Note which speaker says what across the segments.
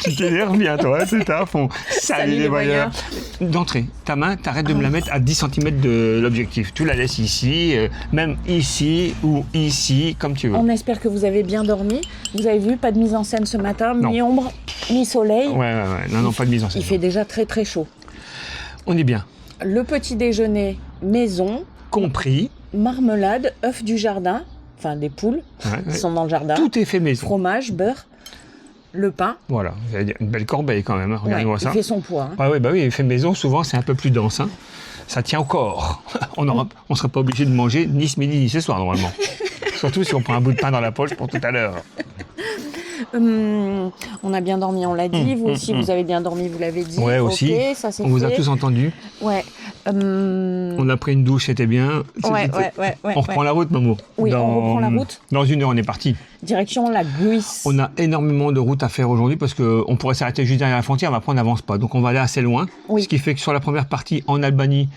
Speaker 1: Tu t'énerves bien, toi, c'est à fond. Salut les voyeurs. D'entrée, ta main, t'arrêtes de me la mettre à 10 cm de l'objectif. Tu la laisses ici, même ici ou ici, comme tu veux.
Speaker 2: On espère que vous avez bien dormi. Vous avez vu, pas de mise en scène ce matin,
Speaker 1: Non.
Speaker 2: ni ombre, ni soleil.
Speaker 1: Ouais. Non, pas de mise en scène.
Speaker 2: Il fait déjà très très chaud.
Speaker 1: On est bien.
Speaker 2: Le petit déjeuner maison,
Speaker 1: Compris.
Speaker 2: marmelade, œufs du jardin, enfin des poules qui sont dans le jardin.
Speaker 1: Tout est fait maison.
Speaker 2: Fromage, beurre, le pain.
Speaker 1: Voilà, j'allais dire, une belle corbeille quand même, hein. Regardez-moi ça.
Speaker 2: Il fait son poids. Hein.
Speaker 1: Ah oui, bah oui, fait maison, souvent c'est un peu plus dense. Hein. Ça tient au corps. On ne serait pas obligé de manger ni ce midi ni ce soir normalement. Surtout si on prend un bout de pain dans la poche pour tout à l'heure.
Speaker 2: On a bien dormi, on l'a dit. Vous aussi, vous avez bien dormi, vous l'avez dit.
Speaker 1: Ouais, aussi.
Speaker 2: Okay, ça, c'est
Speaker 1: on vous a tous entendu.
Speaker 2: Ouais.
Speaker 1: On a pris une douche, c'était bien.
Speaker 2: Ouais.
Speaker 1: On reprend la route, Momo.
Speaker 2: Oui, on reprend la route.
Speaker 1: Dans 1 heure, on est parti.
Speaker 2: Direction la Guisse.
Speaker 1: On a énormément de routes à faire aujourd'hui parce qu'on pourrait s'arrêter juste derrière la frontière, mais après on n'avance pas. Donc on va aller assez loin.
Speaker 2: Oui.
Speaker 1: Ce qui fait que sur la première partie, en Albanie,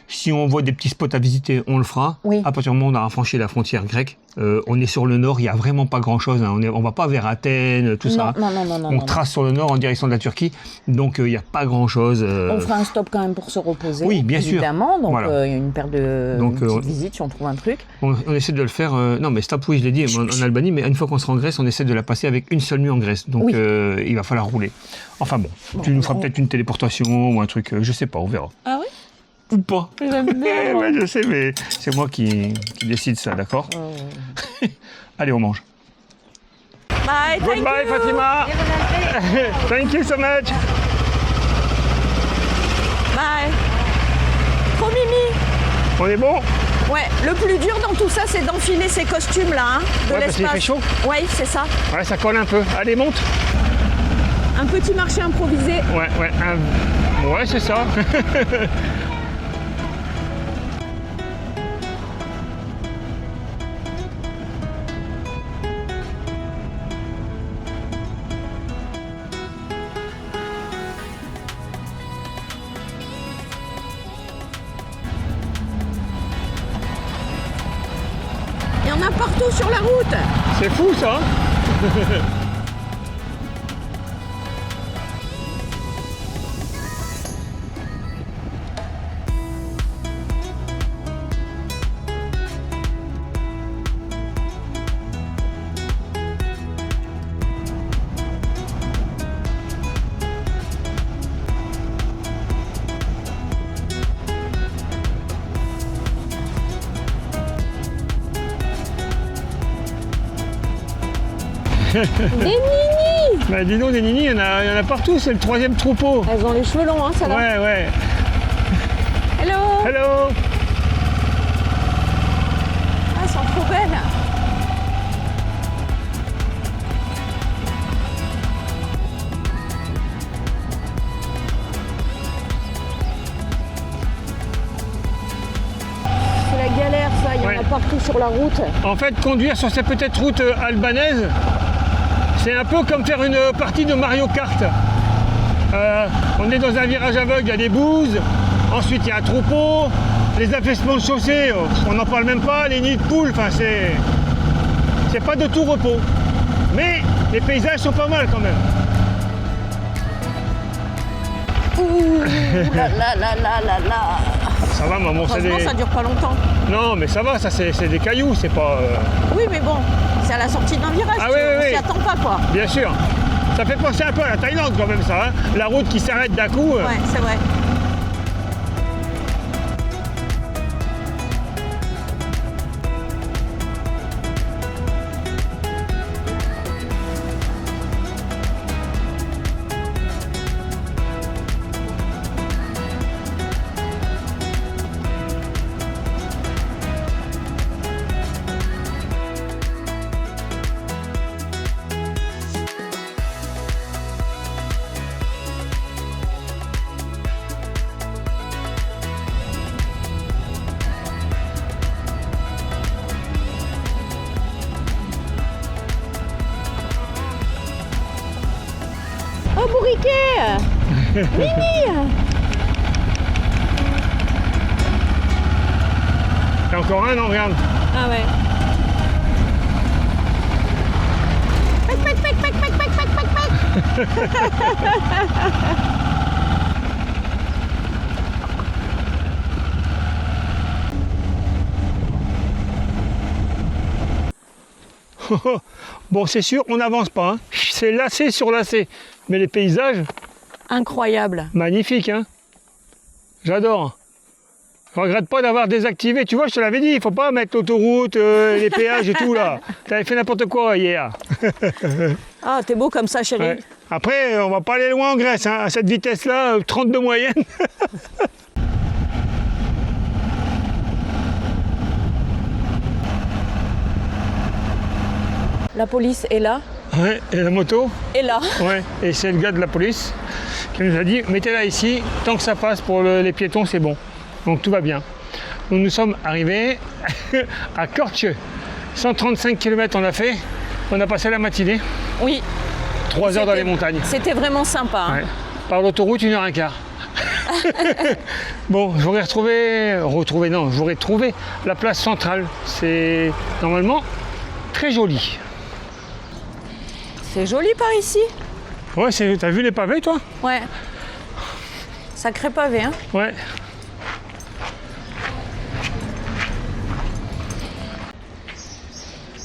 Speaker 1: si on voit des petits spots à visiter, on le fera.
Speaker 2: Oui.
Speaker 1: À partir du moment où on aura franchi la frontière grecque, on est sur le nord, il n'y a vraiment pas grand-chose. Hein. On ne va pas vers Athènes, tout ça.
Speaker 2: Non.
Speaker 1: On trace sur le nord en direction de la Turquie, donc il n'y a pas grand-chose.
Speaker 2: On fera un stop quand même pour se reposer.
Speaker 1: Oui, bien sûr.
Speaker 2: Évidemment, donc
Speaker 1: Voilà.
Speaker 2: une paire de petites visites si on trouve un truc.
Speaker 1: On essaie de le faire. Non, mais stop, oui, je l'ai dit, en Albanie, mais une fois qu'on sera en Grèce, on essaie de la passer avec une seule nuit en Grèce. Donc
Speaker 2: Oui.
Speaker 1: il va falloir rouler. Enfin bon, tu nous feras peut-être une téléportation ou un truc, je sais pas, on verra.
Speaker 2: Ah oui?
Speaker 1: Ou pas.
Speaker 2: J'aime bien.
Speaker 1: Ouais, je sais, mais c'est moi qui décide ça, d'accord? Allez, on mange.
Speaker 2: Bye, thank
Speaker 1: Goodbye,
Speaker 2: you.
Speaker 1: Fatima. Thank you so much.
Speaker 2: Bye. Trop mimi.
Speaker 1: On est bon?
Speaker 2: Ouais, le plus dur dans tout ça, c'est d'enfiler ces costumes-là, hein, de
Speaker 1: Ouais, parce qu'il
Speaker 2: l'espace.
Speaker 1: fait chaud.
Speaker 2: Oui, c'est ça.
Speaker 1: Ouais, ça colle un peu. Allez, monte.
Speaker 2: Un petit marché improvisé.
Speaker 1: Ouais, c'est ça.
Speaker 2: Il y en a partout sur la route.
Speaker 1: C'est fou, ça.
Speaker 2: Des ninis.
Speaker 1: Bah, dis donc, des ninis, il y en a partout, c'est le 3e troupeau.
Speaker 2: Elles ont les cheveux longs, hein, celle-là.
Speaker 1: Ouais.
Speaker 2: Hello.
Speaker 1: Hello.
Speaker 2: Ah, elles sont trop belles. C'est la galère, ça. Il y en a partout sur la route.
Speaker 1: En fait, conduire sur cette petite route albanaise, c'est un peu comme faire une partie de Mario Kart. On est dans un virage aveugle, il y a des bouses, ensuite il y a un troupeau, les affaissements de chaussée, on n'en parle même pas, les nids de poules, enfin c'est pas de tout repos. Mais les paysages sont pas mal quand même.
Speaker 2: Ouh là là là là là là.
Speaker 1: Ça va, maman, c'est
Speaker 2: Heureusement,
Speaker 1: des...
Speaker 2: ça dure pas longtemps.
Speaker 1: Non, mais ça va, ça c'est des cailloux, c'est pas...
Speaker 2: Oui, mais bon, c'est à la sortie d'un virage.
Speaker 1: Ah
Speaker 2: tu
Speaker 1: oui,
Speaker 2: vois,
Speaker 1: oui,
Speaker 2: on
Speaker 1: oui.
Speaker 2: s'y attend pas, quoi.
Speaker 1: Bien sûr. Ça fait penser un peu à la Thaïlande quand même, ça. Hein, la route qui s'arrête d'un coup.
Speaker 2: Ouais, c'est vrai. Oh, bourriquet. Mimi.
Speaker 1: Il y a encore un, non, regarde.
Speaker 2: Ah ouais. Pac, pac, pac, pac, pac, pac, pac, pac, pac.
Speaker 1: Bon, c'est sûr, on n'avance pas. Hein. C'est lacé sur lacé. Mais les paysages...
Speaker 2: Incroyable.
Speaker 1: Magnifiques, hein. J'adore. Je regrette pas d'avoir désactivé. Tu vois, je te l'avais dit, il faut pas mettre l'autoroute, les péages et tout, là. T'avais fait n'importe quoi hier.
Speaker 2: Ah, t'es beau comme ça, chérie.
Speaker 1: Ouais. Après, on va pas aller loin en Grèce, hein. À cette vitesse-là, 30 de moyenne.
Speaker 2: La police est là.
Speaker 1: Ouais, et la moto.
Speaker 2: Et là.
Speaker 1: Ouais, et c'est le gars de la police qui nous a dit, mettez-la ici, tant que ça passe pour les piétons, c'est bon. Donc tout va bien. Nous sommes arrivés à Korçë. 135 km on a fait. On a passé la matinée.
Speaker 2: Oui.
Speaker 1: 3 heures dans les montagnes.
Speaker 2: C'était vraiment sympa. Hein.
Speaker 1: Ouais. Par l'autoroute, 1h15. Bon, j'aurais j'aurais trouvé la place centrale. C'est normalement très joli.
Speaker 2: C'est joli par ici.
Speaker 1: Ouais, t'as vu les pavés, toi?
Speaker 2: Ouais. Sacré pavé, hein?
Speaker 1: Ouais.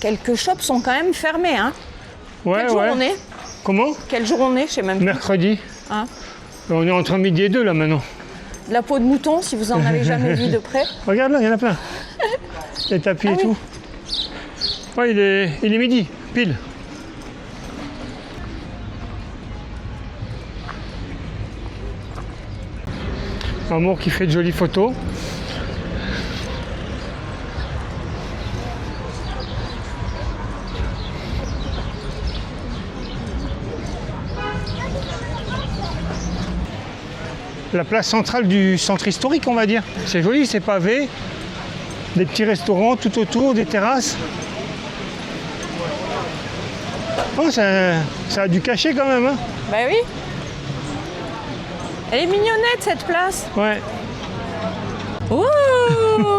Speaker 2: Quelques shops sont quand même fermés, hein?
Speaker 1: Ouais,
Speaker 2: Quel jour on est?
Speaker 1: Comment?
Speaker 2: Quel jour on est? Je sais même plus.
Speaker 1: Mercredi.
Speaker 2: Hein?
Speaker 1: On est entre midi et 2 là maintenant.
Speaker 2: De la peau de mouton, si vous en avez jamais vu de près.
Speaker 1: Regarde là, il y en a plein. Les tapis et tout. Ouais, il est midi, pile. Amour qui fait de jolies photos. La place centrale du centre historique, on va dire. C'est joli, c'est pavé. Des petits restaurants tout autour, des terrasses. Oh, ça a du cachet quand même. Hein.
Speaker 2: Bah oui. Elle est mignonnette cette place.
Speaker 1: Ouais.
Speaker 2: Oh,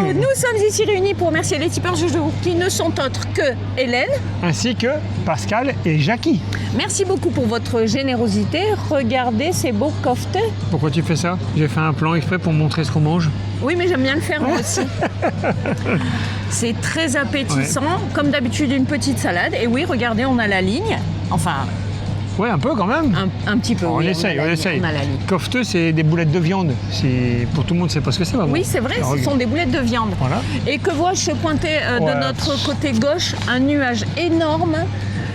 Speaker 2: nous sommes ici réunis pour remercier les tipeurs Jojo qui ne sont autres que Hélène.
Speaker 1: Ainsi que Pascal et Jackie.
Speaker 2: Merci beaucoup pour votre générosité. Regardez ces beaux kofte.
Speaker 1: Pourquoi tu fais ça? J'ai fait un plan exprès pour montrer ce qu'on mange.
Speaker 2: Oui, mais j'aime bien le faire moi aussi. C'est très appétissant. Comme d'habitude, une petite salade. Et oui, regardez, on a la ligne. Enfin...
Speaker 1: Ouais, un peu quand même.
Speaker 2: Un petit peu,
Speaker 1: on
Speaker 2: oui.
Speaker 1: Essaye.
Speaker 2: On a la ligne.
Speaker 1: Kofte, c'est des boulettes de viande. Pour tout le monde, c'est pas ce que c'est.
Speaker 2: Oui, c'est vrai, ce sont des boulettes de viande.
Speaker 1: Voilà.
Speaker 2: Et que vois-je pointer de notre côté gauche un nuage énorme.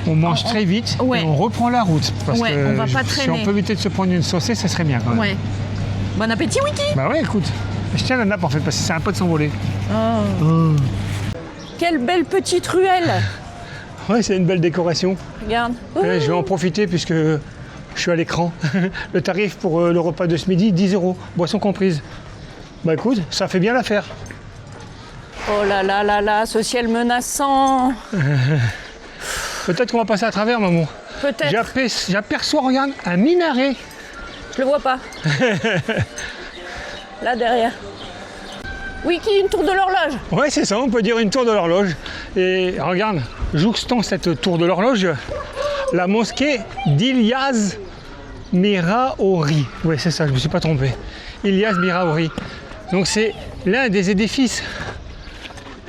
Speaker 1: On mange très vite et on reprend la route. Parce que
Speaker 2: on va pas traîner.
Speaker 1: Si on peut éviter de se prendre une saucée, ça serait bien quand même.
Speaker 2: Ouais. Bon appétit, Wiki.
Speaker 1: Bah ouais, écoute. Je tiens la nappe en fait, parce que c'est un peu de s'envoler.
Speaker 2: Oh. Quelle belle petite ruelle.
Speaker 1: Ouais, c'est une belle décoration.
Speaker 2: Regarde.
Speaker 1: Ouais, je vais en profiter puisque je suis à l'écran. Le tarif pour le repas de ce midi, 10 €, boisson comprise. Bah écoute, ça fait bien l'affaire.
Speaker 2: Oh là là là là, ce ciel menaçant.
Speaker 1: Peut-être qu'on va passer à travers, maman.
Speaker 2: Peut-être.
Speaker 1: J'aperçois, regarde, un minaret.
Speaker 2: Je le vois pas. Là derrière. Wiki, une tour de l'horloge.
Speaker 1: Ouais, c'est ça, on peut dire une tour de l'horloge. Et regarde, jouxtant cette tour de l'horloge, la mosquée d'Ilyas Miraori. Ouais, c'est ça, je me suis pas trompé. Ilyas Miraori. Donc c'est l'un des édifices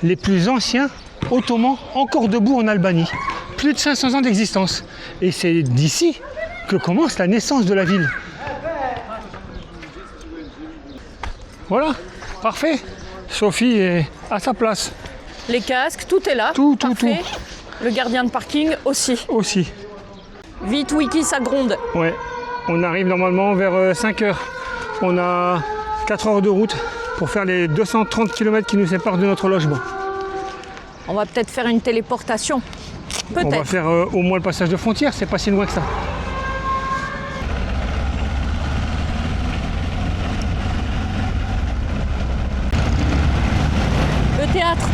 Speaker 1: les plus anciens ottomans encore debout en Albanie. Plus de 500 ans d'existence. Et c'est d'ici que commence la naissance de la ville. Voilà, parfait. Sophie est à sa place.
Speaker 2: Les casques, tout est là.
Speaker 1: Tout.
Speaker 2: Le gardien de parking aussi.
Speaker 1: Aussi.
Speaker 2: Vite, Wiki, ça gronde.
Speaker 1: Ouais, on arrive normalement vers 5 heures. On a 4 heures de route pour faire les 230 km qui nous séparent de notre logement.
Speaker 2: On va peut-être faire une téléportation. Peut-être.
Speaker 1: On va faire au moins le passage de frontière, c'est pas si loin que ça.
Speaker 2: Le théâtre.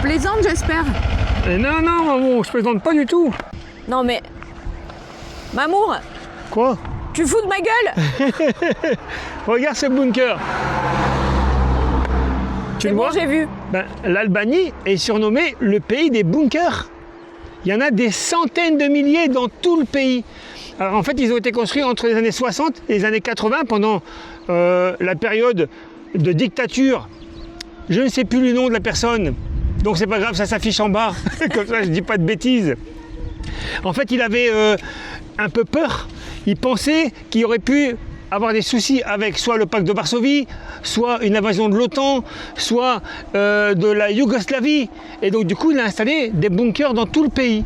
Speaker 2: plaisantes, j'espère.
Speaker 1: Non, non, maman, je plaisante pas du tout.
Speaker 2: Non mais... Mamour,
Speaker 1: Quoi?
Speaker 2: tu fous de ma gueule?
Speaker 1: Regarde ce bunker. Tu
Speaker 2: C'est
Speaker 1: le
Speaker 2: bon,
Speaker 1: vois?
Speaker 2: j'ai vu.
Speaker 1: Ben, l'Albanie est surnommée le pays des bunkers. Il y en a des centaines de milliers dans tout le pays. Alors en fait, ils ont été construits entre les années 60 et les années 80 pendant la période de dictature. Je ne sais plus le nom de la personne, donc c'est pas grave, ça s'affiche en bas. Comme ça, je dis pas de bêtises. En fait, il avait un peu peur. Il pensait qu'il aurait pu avoir des soucis avec soit le pacte de Varsovie, soit une invasion de l'OTAN, soit de la Yougoslavie. Et donc du coup, il a installé des bunkers dans tout le pays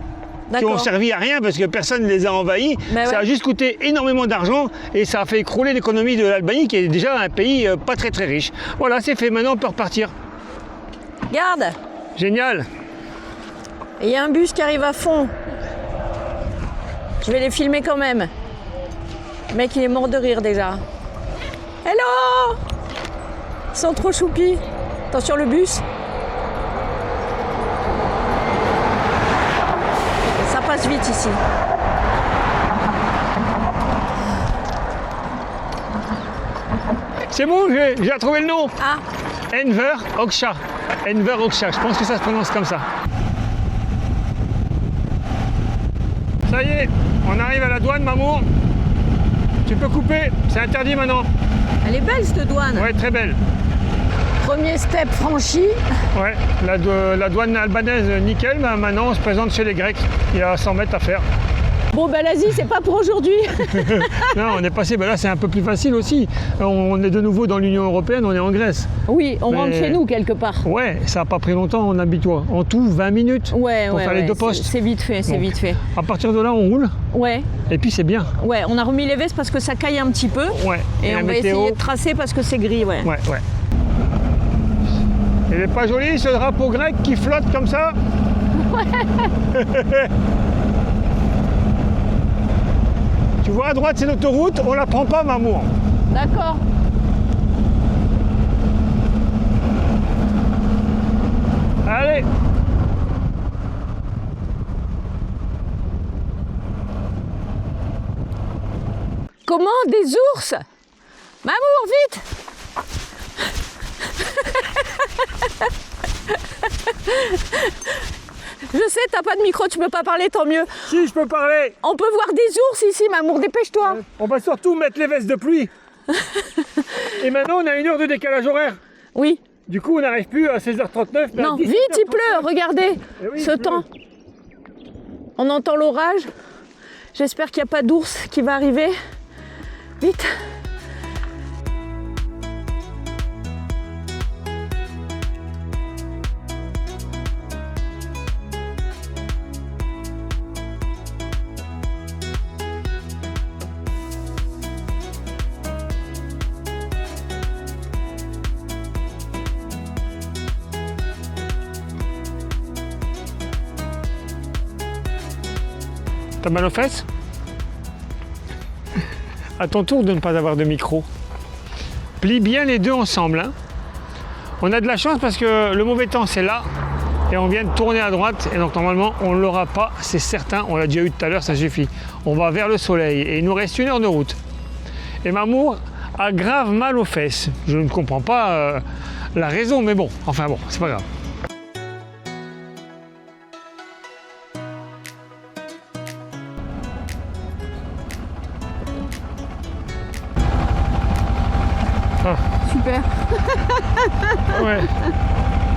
Speaker 1: qui ont servi à rien parce que personne ne les a envahis.
Speaker 2: Mais
Speaker 1: ça a juste coûté énormément d'argent et ça a fait écrouler l'économie de l'Albanie qui est déjà un pays pas très très riche. Voilà, c'est fait, maintenant on peut repartir.
Speaker 2: Regarde,
Speaker 1: Génial.
Speaker 2: il y a un bus qui arrive à fond. Je vais les filmer quand même. Le mec, il est mort de rire déjà. Hello! Ils sont trop choupis. Attention le bus. Ça passe vite ici.
Speaker 1: C'est bon, j'ai retrouvé le nom.
Speaker 2: Ah,
Speaker 1: Enver Hoxha. Enver Hoxha, je pense que ça se prononce comme ça. Ça y est, on arrive à la douane, Mamour. Tu peux couper, c'est interdit maintenant.
Speaker 2: elle est belle cette douane.
Speaker 1: Ouais, très belle.
Speaker 2: Premier step franchi.
Speaker 1: Ouais, la douane albanaise, nickel. Mais maintenant, on se présente chez les Grecs. Il y a 100 mètres à faire.
Speaker 2: Bon ben l'Asie, c'est pas pour aujourd'hui.
Speaker 1: Non, on est passé, ben là c'est un peu plus facile aussi. On est de nouveau dans l'Union Européenne, on est en Grèce.
Speaker 2: Oui, on
Speaker 1: Mais-
Speaker 2: rentre chez nous quelque part.
Speaker 1: Ouais, ça n'a pas pris longtemps, on habite toi. En tout, 20 minutes
Speaker 2: Ouais,
Speaker 1: pour
Speaker 2: ouais,
Speaker 1: faire les
Speaker 2: ouais,
Speaker 1: deux postes.
Speaker 2: c'est vite fait, c'est
Speaker 1: Donc,
Speaker 2: vite fait.
Speaker 1: À partir de là, on roule.
Speaker 2: Ouais,
Speaker 1: Et puis c'est bien.
Speaker 2: ouais, on a remis les vestes parce que ça caille un petit peu.
Speaker 1: Ouais.
Speaker 2: Et
Speaker 1: la
Speaker 2: on va
Speaker 1: météo.
Speaker 2: essayer de tracer parce que c'est gris, ouais.
Speaker 1: Ouais, ouais. Il n'est pas joli ce drapeau grec qui flotte comme ça? Tu vois à droite c'est l'autoroute, on la prend pas Mamour.
Speaker 2: D'accord.
Speaker 1: Allez.
Speaker 2: Comment des ours? Mamour, vite! Je sais, t'as pas de micro, tu peux pas parler, tant mieux.
Speaker 1: Si je peux parler.
Speaker 2: On peut voir des ours ici, Mamour, dépêche-toi.
Speaker 1: On va surtout mettre les vestes de pluie. Et maintenant on a 1 heure de décalage horaire.
Speaker 2: Oui.
Speaker 1: Du coup on n'arrive plus à 16h39. mais à
Speaker 2: Non, vite,
Speaker 1: 17h39.
Speaker 2: il pleut, regardez.
Speaker 1: Eh oui,
Speaker 2: Ce
Speaker 1: il pleut.
Speaker 2: temps. On entend l'orage. J'espère qu'il n'y a pas d'ours qui va arriver. Vite.
Speaker 1: T'as mal aux fesses? À ton tour de ne pas avoir de micro. Plie bien les deux ensemble. Hein. On a de la chance parce que le mauvais temps c'est là et on vient de tourner à droite et donc normalement on ne l'aura pas, c'est certain. On l'a déjà eu tout à l'heure, ça suffit. On va vers le soleil et il nous reste 1 heure de route. Et Mamour a grave mal aux fesses. Je ne comprends pas la raison, mais bon, enfin bon, c'est pas grave.
Speaker 2: Super.
Speaker 1: Ouais.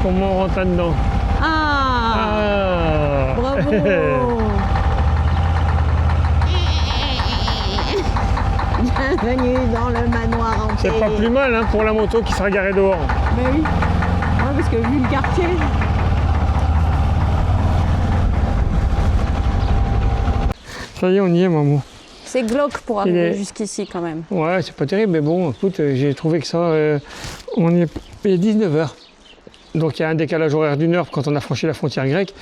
Speaker 1: Comment on rentre là-dedans?
Speaker 2: Ah,
Speaker 1: Ah.
Speaker 2: bravo. Bienvenue dans le manoir hanté.
Speaker 1: C'est pas plus mal hein, pour la moto qui sera garée dehors.
Speaker 2: Mais oui. Ouais, parce que vu le quartier.
Speaker 1: Ça y est, on y est, maman.
Speaker 2: C'est glauque pour
Speaker 1: Il
Speaker 2: arriver
Speaker 1: est-
Speaker 2: jusqu'ici quand même.
Speaker 1: Ouais, c'est pas terrible, mais bon, écoute, j'ai trouvé que ça, on y est, il est 19h. Donc il y a un décalage horaire d'1 heure quand on a franchi la frontière grecque.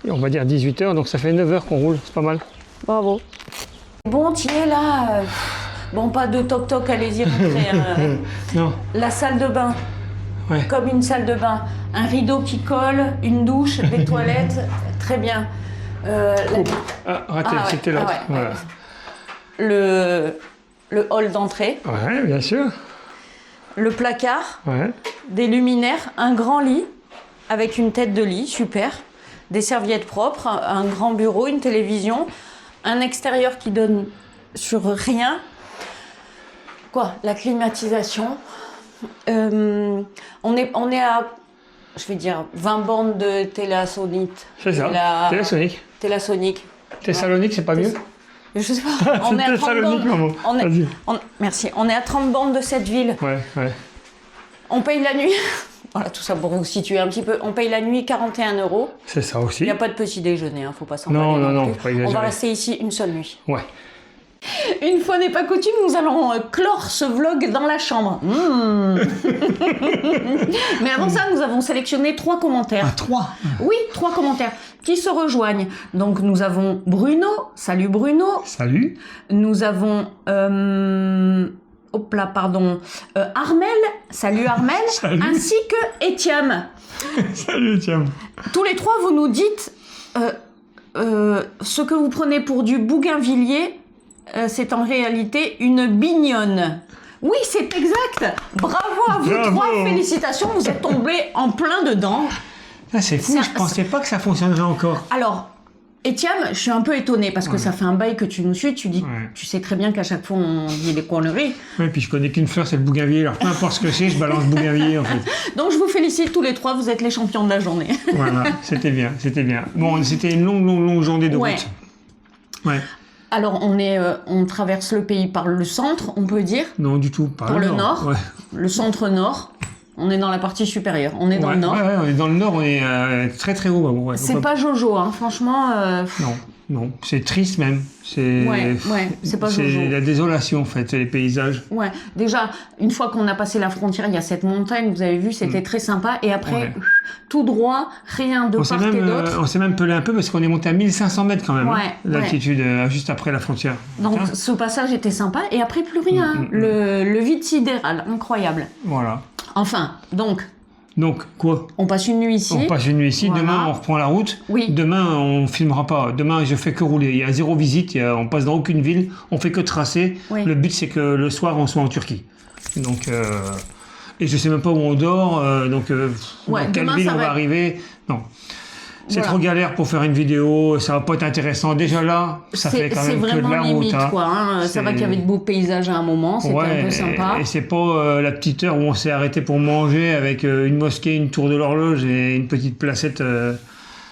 Speaker 1: Et on va dire 18h, donc ça fait 9 heures qu'on roule, c'est pas mal.
Speaker 2: Bravo. Bon, tu es là. Bon, pas de toc-toc, allez-y, rentrez.
Speaker 1: Non.
Speaker 2: La salle de bain.
Speaker 1: Ouais.
Speaker 2: comme une salle de bain. Un rideau qui colle, une douche, des toilettes, très bien.
Speaker 1: Raté,
Speaker 2: ouais,
Speaker 1: c'était l'autre.
Speaker 2: ouais,
Speaker 1: Voilà.
Speaker 2: Le hall d'entrée,
Speaker 1: Ouais, bien sûr.
Speaker 2: le placard,
Speaker 1: Ouais.
Speaker 2: des luminaires, un grand lit avec une tête de lit, super. Des serviettes propres, un grand bureau, une télévision, un extérieur qui donne sur rien. Quoi? La climatisation. On est à, je vais dire, 20 bandes de téléasonite.
Speaker 1: C'est ça. Télésonique.
Speaker 2: Téléasonique.
Speaker 1: Thessalonique, c'est pas mieux?
Speaker 2: Je sais pas. On est à 30
Speaker 1: Thessalonique,
Speaker 2: bandes.
Speaker 1: maman.
Speaker 2: On est,
Speaker 1: Vas-y.
Speaker 2: merci. On est à 30 bandes de cette ville.
Speaker 1: Ouais, ouais.
Speaker 2: On paye la nuit. Voilà, tout ça pour vous situer un petit peu. On paye la nuit 41 €.
Speaker 1: C'est ça
Speaker 2: Il
Speaker 1: aussi.
Speaker 2: n'y a pas de petit déjeuner, faut pas s'en
Speaker 1: Non,
Speaker 2: parler
Speaker 1: non,
Speaker 2: plus.
Speaker 1: faut pas
Speaker 2: On
Speaker 1: exagérer.
Speaker 2: va rester ici une seule nuit.
Speaker 1: Ouais.
Speaker 2: Une fois n'est pas coutume, nous allons clore ce vlog dans la chambre. Mais avant ça, nous avons sélectionné 3 commentaires.
Speaker 3: 3.
Speaker 2: Oui, 3 commentaires qui se rejoignent. Donc nous avons Bruno, salut Bruno.
Speaker 1: Salut.
Speaker 2: Nous avons Armel, salut Armel,
Speaker 1: Salut.
Speaker 2: ainsi que Étienne.
Speaker 1: Salut, tiens.
Speaker 2: Tous les 3, vous nous dites ce que vous prenez pour du bougainvillier, c'est en réalité une bignonne. Oui, c'est exact. Bravo à vous
Speaker 1: Bravo.
Speaker 2: 3, félicitations, vous êtes tombés en plein dedans.
Speaker 1: Ah, c'est fou, je pensais pas que ça fonctionnerait encore.
Speaker 2: Alors, Étienne, je suis un peu étonnée parce que ça fait un bail que tu nous suis, tu dis,
Speaker 1: Ouais.
Speaker 2: tu sais très bien qu'à chaque fois on dit des conneries.
Speaker 1: Ouais, puis je connais qu'une fleur, c'est le bougainvillier. Alors peu importe ce que c'est, je balance bougainvillier en fait.
Speaker 2: Donc je vous félicite tous les 3, vous êtes les champions de la journée.
Speaker 1: Voilà, c'était bien, c'était bien. Bon, c'était une longue journée de
Speaker 2: Ouais.
Speaker 1: route. Ouais.
Speaker 2: Alors on traverse le pays par le centre, on peut dire,
Speaker 1: Non, du tout. Pas
Speaker 2: par le nord,
Speaker 1: Ouais.
Speaker 2: le centre-nord. On est dans la partie supérieure, on est dans
Speaker 1: Ouais,
Speaker 2: le nord.
Speaker 1: ouais, on est dans le nord, on est très haut. Ouais,
Speaker 2: C'est pas Jojo, hein, franchement.
Speaker 1: Non, non, c'est triste même. C'est
Speaker 2: Ouais, c'est pas Jojo.
Speaker 1: C'est la désolation en fait, c'est les paysages.
Speaker 2: Ouais, déjà, une fois qu'on a passé la frontière, il y a cette montagne, vous avez vu, c'était très sympa. Et après,
Speaker 1: Ouais.
Speaker 2: tout droit, rien de part et d'autre.
Speaker 1: On s'est même pelé un peu parce qu'on est monté à 1500 mètres quand même,
Speaker 2: Ouais,
Speaker 1: hein, d'altitude, juste après la frontière.
Speaker 2: Donc
Speaker 1: Putain.
Speaker 2: ce passage était sympa. Et après, plus rien. Le vide sidéral, incroyable.
Speaker 1: Voilà.
Speaker 2: Enfin, donc,
Speaker 1: Donc, quoi?
Speaker 2: on passe une nuit ici.
Speaker 1: On passe une nuit ici,
Speaker 2: Voilà.
Speaker 1: demain on reprend la route.
Speaker 2: Oui.
Speaker 1: Demain on filmera pas. Demain je fais que rouler. Il y a 0 visite, on passe dans aucune ville, on fait que tracer.
Speaker 2: Oui.
Speaker 1: Le but c'est que le soir on soit en Turquie. Donc, et je sais même pas où on dort,
Speaker 2: Ouais,
Speaker 1: dans quelle
Speaker 2: demain,
Speaker 1: ville
Speaker 2: ça
Speaker 1: on
Speaker 2: va
Speaker 1: va
Speaker 2: être-
Speaker 1: arriver. Non. C'est
Speaker 2: Voilà.
Speaker 1: trop galère pour faire une vidéo, ça va pas être intéressant. Déjà là, ça fait quand même que de
Speaker 2: vraiment
Speaker 1: la route.
Speaker 2: limite,
Speaker 1: hein.
Speaker 2: quoi. Hein. Ça va qu'il y avait de beaux paysages à un moment, c'était un peu sympa.
Speaker 1: Et c'est pas la petite heure où on s'est arrêté pour manger avec une mosquée, une tour de l'horloge et une petite placette.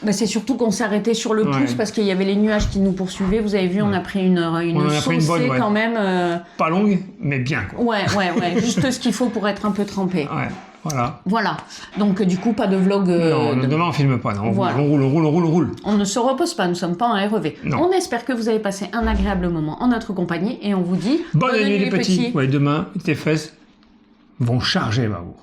Speaker 2: Bah, c'est surtout qu'on s'est arrêté sur le
Speaker 1: Ouais.
Speaker 2: pouce parce qu'il y avait les nuages qui nous poursuivaient. Vous avez vu, on a pris une
Speaker 1: On en a pris
Speaker 2: saucée
Speaker 1: une bonne, ouais.
Speaker 2: quand même.
Speaker 1: Pas longue, mais bien quoi.
Speaker 2: Ouais, juste ce qu'il faut pour être un peu trempé.
Speaker 1: Ouais, voilà.
Speaker 2: Voilà. Donc du coup, pas de vlog.
Speaker 1: Non, demain on filme pas, non.
Speaker 2: Voilà.
Speaker 1: On roule.
Speaker 2: On ne se repose pas, nous sommes pas en REV.
Speaker 1: Non.
Speaker 2: On espère que vous avez passé un agréable moment en notre compagnie et on vous dit
Speaker 1: Bonne nuit les petits. Ouais, demain, tes fesses vont charger, Babou.